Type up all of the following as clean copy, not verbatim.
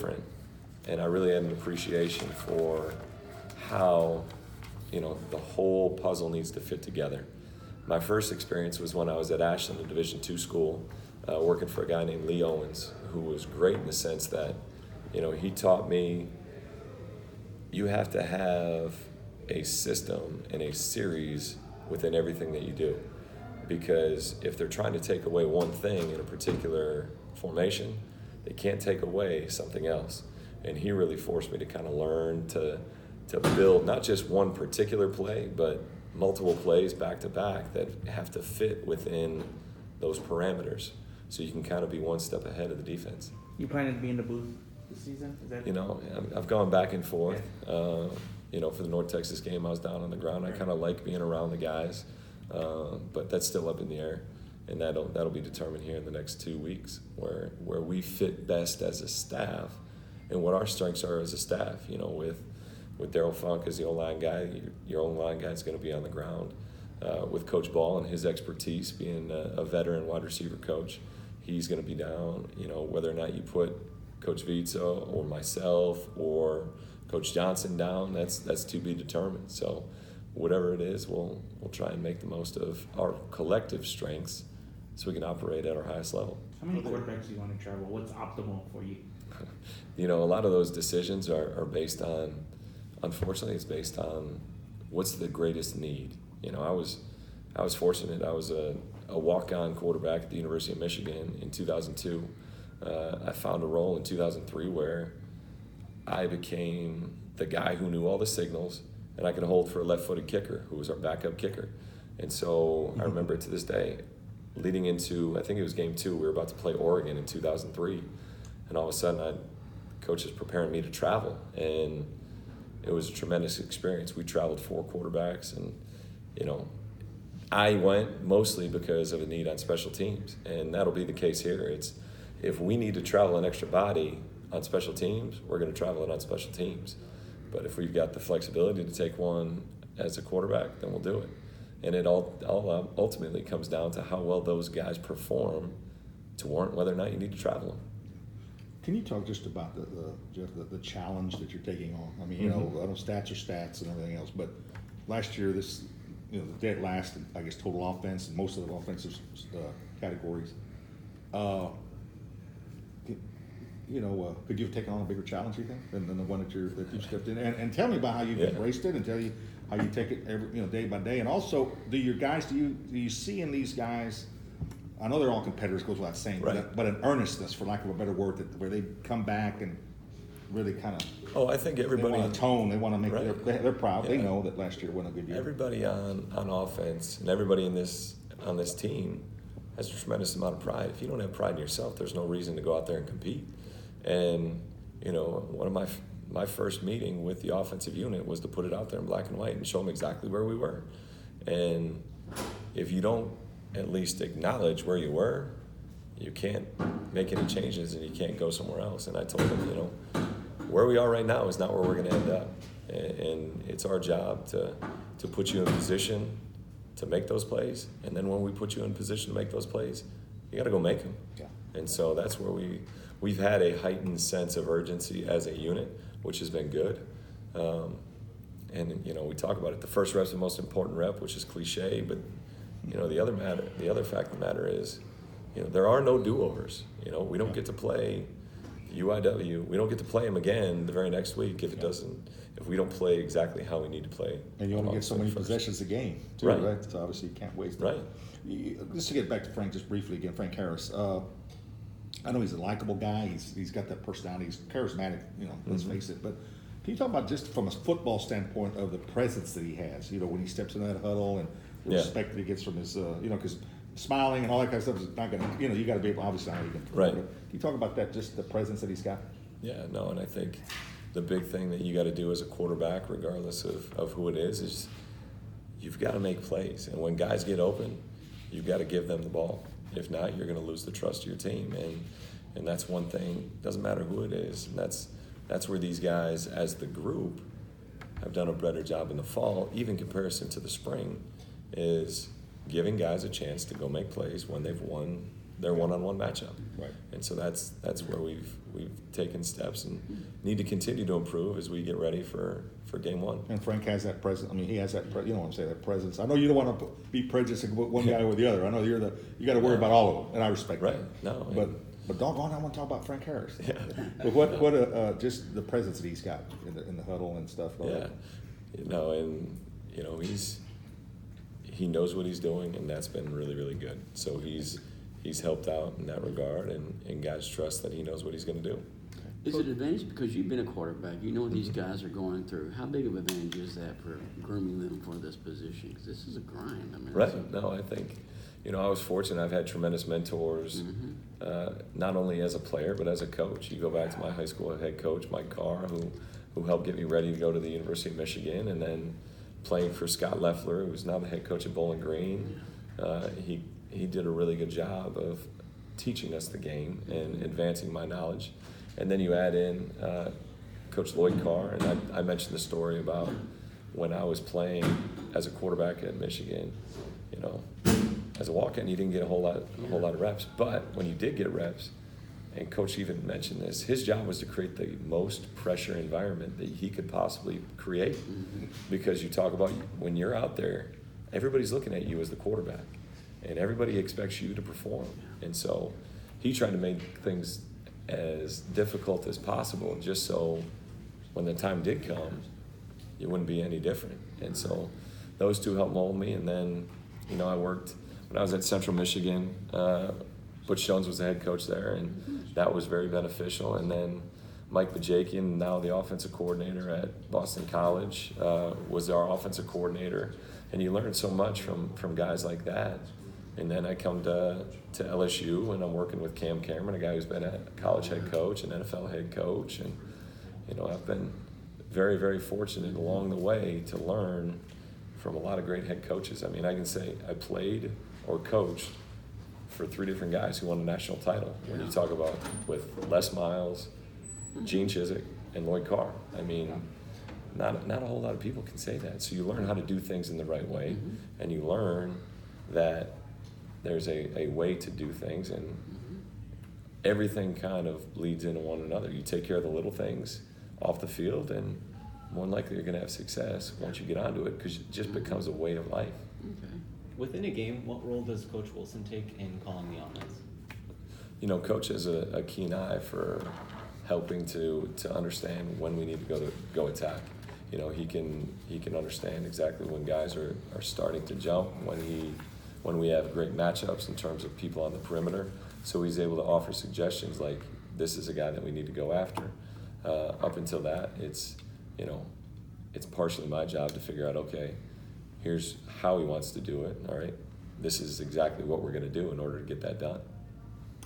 different. And I really had an appreciation for how, the whole puzzle needs to fit together. My first experience was when I was at Ashland, a Division II school, working for a guy named Lee Owens, who was great in the sense that, he taught me you have to have a system and a series within everything that you do. Because if they're trying to take away one thing in a particular formation, they can't take away something else. And he really forced me to kind of learn to build not just one particular play, but multiple plays back to back that have to fit within those parameters. So you can kind of be one step ahead of the defense. You planning to be in the booth this season? Is that... I've gone back and forth. For the North Texas game, I was down on the ground. I kind of like being around the guys, but that's still up in the air, and that'll be determined here in the next 2 weeks, where we fit best as a staff, and what our strengths are as a staff. With Daryl Funk as the O-line guy, your O-line guy is going to be on the ground. With Coach Ball and his expertise, being a veteran wide receiver coach, he's going to be down. Whether or not you put Coach Vitzo or myself or Coach Johnson down, that's to be determined. So whatever it is, we'll try and make the most of our collective strengths so we can operate at our highest level. How many quarterbacks do you want to travel? What's optimal for you? A lot of those decisions are based on, unfortunately, it's based on what's the greatest need. I was fortunate. I was a walk-on quarterback at the University of Michigan in 2002. I found a role in 2003 where I became the guy who knew all the signals, and I could hold for a left-footed kicker who was our backup kicker. And so I remember to this day, leading into, I think it was game 2, we were about to play Oregon in 2003, and all of a sudden coach is preparing me to travel, and it was a tremendous experience. We traveled 4 quarterbacks, and I went mostly because of a need on special teams, and that'll be the case here. It's if we need to travel an extra body on special teams, we're going to travel it on special teams. But if we've got the flexibility to take one as a quarterback, then we'll do it. And it all ultimately comes down to how well those guys perform to warrant whether or not you need to travel them. Can you talk just about Jeff, the challenge that you're taking on? I mean, I know stats are stats and everything else, but last year, the dead last, I guess, total offense and most of the offensive categories. Could you have taken on a bigger challenge, you think, than the one that you stepped in? And tell me about how you've embraced it, and tell you how you take it every day by day. And also, do you see in these guys? I know they're all competitors, goes without saying, right, but an earnestness, for lack of a better word, where they come back and really kind of. Oh, I think everybody. They want to tone. They want to make. Right. They're proud. Yeah. They know that last year wasn't a good year. Everybody on offense and everybody on this team has a tremendous amount of pride. If you don't have pride in yourself, there's no reason to go out there and compete. And one of my first meeting with the offensive unit was to put it out there in black and white and show them exactly where we were. And if you don't at least acknowledge where you were, you can't make any changes and you can't go somewhere else. And I told them, where we are right now is not where we're going to end up. And it's our job to put you in position to make those plays. And then when we put you in position to make those plays, you got to go make them. Yeah. And so that's where we've had a heightened sense of urgency as a unit, which has been good. And we talk about it. The first rep's the most important rep, which is cliche, but the other fact of the matter is, there are no do-overs. We don't get to play UIW. We don't get to play them again the very next week if we don't play exactly how we need to play. And you only get so many possessions a game, too, right? So obviously you can't waste them. Right. Just to get back to Frank just briefly again, Frank Harris. I know he's a likable guy. He's got that personality. He's charismatic, let's face it. But can you talk about just from a football standpoint of the presence that he has, when he steps in that huddle and the respect that he gets from his, because smiling and all that kind of stuff is not going to, you got to be able, obviously, how you can. Right. Can you talk about that, just the presence that he's got? Yeah, no, and I think the big thing that you got to do as a quarterback, regardless of who it is you've got to make plays. And when guys get open, you've got to give them the ball. If not, you're going to lose the trust of your team. And that's one thing, doesn't matter who it is. And that's where these guys, as the group, have done a better job in the fall, even in comparison to the spring, is giving guys a chance to go make plays when they've won their one-on-one matchup. Right. And so that's where we've taken steps and need to continue to improve as we get ready for game one. And Frank has that presence. I mean, he has that. You know what I'm saying? That presence. I know you don't want to be prejudiced with one guy or the other. I know you got to worry about all of them, and I respect Right. that. No. But doggone, I want to talk about Frank Harris. Yeah. But what just the presence that he's got in the huddle and stuff. Yeah. He knows what he's doing, and that's been really, really good. So he's helped out in that regard, and guys trust that he knows what he's going to do. Is it an advantage because you've been a quarterback? You know what these guys are going through. How big of an advantage is that for grooming them for this position? Because this is a grind. I mean, Right. No, I think, I was fortunate. I've had tremendous mentors, not only as a player but as a coach. You go back to my high school head coach, Mike Carr, who helped get me ready to go to the University of Michigan, and then playing for Scott Leffler, who's now the head coach at Bowling Green. He did a really good job of teaching us the game and advancing my knowledge. And then you add in Coach Lloyd Carr, and I mentioned the story about when I was playing as a quarterback at Michigan. As a walk-in, you didn't get a whole lot of reps. But when you did get reps, and Coach even mentioned this, his job was to create the most pressure environment that he could possibly create. Because you talk about when you're out there, everybody's looking at you as the quarterback, and everybody expects you to perform. And so he tried to make things as difficult as possible, just so when the time did come, it wouldn't be any different. And so those two helped mold me. And then, I worked when I was at Central Michigan. Butch Jones was the head coach there, and that was very beneficial. And then Mike Bajakian, now the offensive coordinator at Boston College, was our offensive coordinator. And you learn so much from guys like that. And then I come to LSU, and I'm working with Cam Cameron, a guy who's been a college head coach and NFL head coach. And, I've been very, very fortunate along the way to learn from a lot of great head coaches. I mean, I can say I played or coached for 3 different guys who won a national title. When you talk about with Les Miles, Gene Chizik, and Lloyd Carr. I mean, not a whole lot of people can say that. So you learn how to do things in the right way, and you learn that there's a way to do things, and everything kind of bleeds into one another. You take care of the little things off the field, and more than likely you're going to have success once you get onto it, because it just becomes a way of life. Okay. Within a game, what role does Coach Wilson take in calling the offense? Coach has a keen eye for helping to understand when we need to go attack. He can understand exactly when guys are starting to jump, when we have great matchups in terms of people on the perimeter. So he's able to offer suggestions like, this is a guy that we need to go after. Up until that, it's partially my job to figure out, okay, here's how he wants to do it, all right? This is exactly what we're going to do in order to get that done.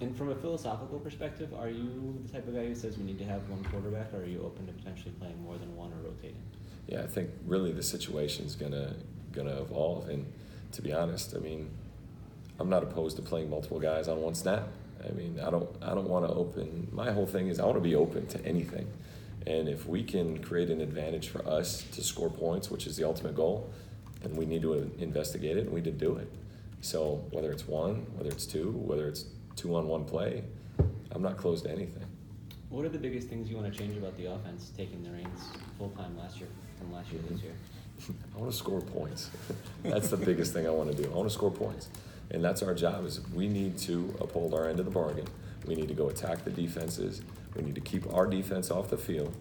And from a philosophical perspective, are you the type of guy who says we need to have one quarterback, or are you open to potentially playing more than one or rotating? Yeah, I think really the situation's gonna evolve, and to be honest, I mean, I'm not opposed to playing multiple guys on one snap. I mean, I don't want to open. My whole thing is I want to be open to anything, and if we can create an advantage for us to score points, which is the ultimate goal, then we need to investigate it, and we did do it. So whether it's one, whether it's two, whether it's 2-on-1 play, I'm not closed to anything. What are the biggest things you want to change about the offense taking the reins full-time from last year to this year? I want to score points. That's the biggest thing I want to do. I want to score points. And that's our job, is we need to uphold our end of the bargain. We need to go attack the defenses. We need to keep our defense off the field.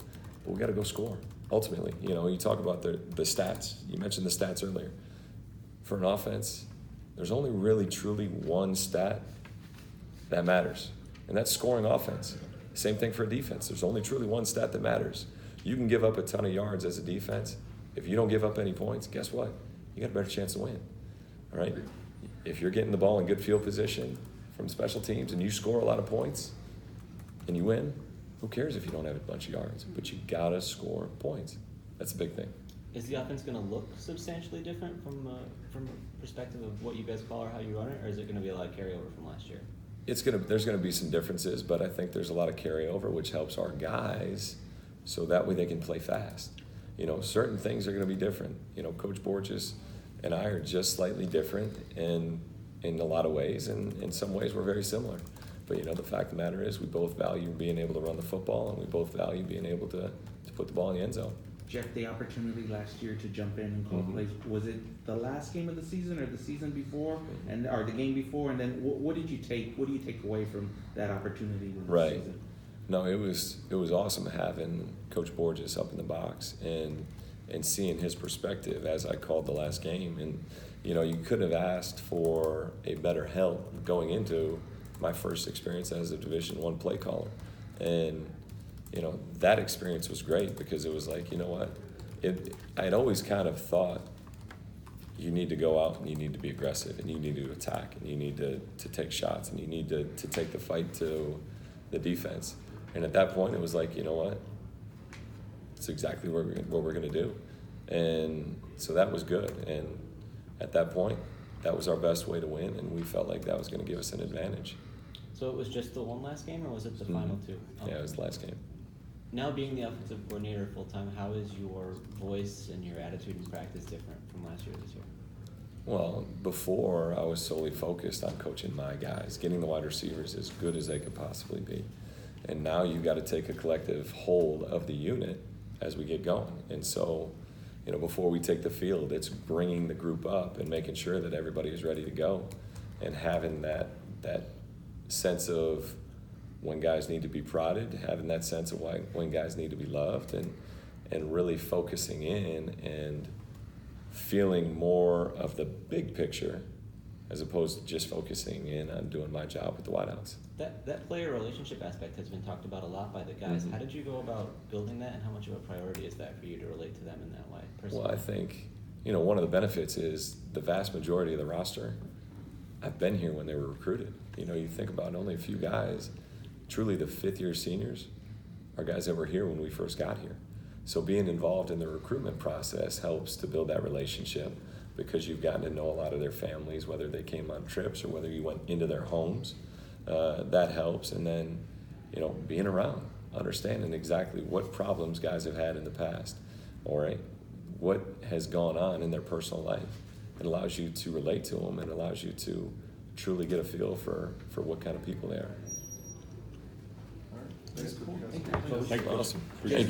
But we got to go score, ultimately. You talk about the stats. You mentioned the stats earlier. For an offense, there's only really truly one stat that matters, and that's scoring offense. Same thing for a defense. There's only truly one stat that matters. You can give up a ton of yards as a defense. If you don't give up any points, guess what? You got a better chance to win, all right? If you're getting the ball in good field position from special teams and you score a lot of points and you win, who cares if you don't have a bunch of yards? But you got to score points. That's a big thing. Is the offense going to look substantially different from a perspective of what you guys call or how you run it, or is it going to be a lot of carryover from last year? There's going to be some differences, but I think there's a lot of carryover, which helps our guys so that way they can play fast. Certain things are going to be different. Coach Borges and I are just slightly different, and in a lot of ways, and in some ways we're very similar. But you know, the fact of the matter is, we both value being able to run the football, and we both value being able to put the ball in the end zone. Jeff, the opportunity last year to jump in and call plays, was it the last game of the season or the season before, and or the game before? And then what did you take? What do you take away from that opportunity in the Right. season? No, it was awesome having Coach Borges up in the box and seeing his perspective as I called the last game. And you know, you couldn't have asked for a better help going into my first experience as a Division I play caller. And you know, that experience was great because it was like, you know what, I'd always kind of thought you need to go out and you need to be aggressive and you need to attack and you need to take shots and you need to take the fight to the defense. And at that point, it was like, you know what, it's exactly what we're going to do. And so that was good. And at that point, that was our best way to win, and we felt like that was going to give us an advantage. So it was just the one last game, or was it the final two? Yeah, it was the last game. Now being the offensive coordinator full time, how is your voice and your attitude in practice different from last year to this year? Well, before I was solely focused on coaching my guys, getting the wide receivers as good as they could possibly be. And now you've got to take a collective hold of the unit as we get going. And so, you know, before we take the field, it's bringing the group up and making sure that everybody is ready to go and having that sense of when guys need to be prodded, having that sense of when guys need to be loved, and really focusing in and feeling more of the big picture as opposed to just focusing in on doing my job with the wideouts. That player relationship aspect has been talked about a lot by the guys. Mm-hmm. How did you go about building that, and how much of a priority is that for you to relate to them in that way personally? Well, I think, you know, one of the benefits is the vast majority of the roster, I've been here when they were recruited. You know, you think about only a few guys, truly the fifth-year seniors are guys that were here when we first got here. So being involved in the recruitment process helps to build that relationship because you've gotten to know a lot of their families, whether they came on trips or whether you went into their homes. That helps. And then, you know, being around, understanding exactly what problems guys have had in the past, or what has gone on in their personal life. It allows you to relate to them and allows you to truly get a feel for what kind of people they are. Thank you. Awesome. Just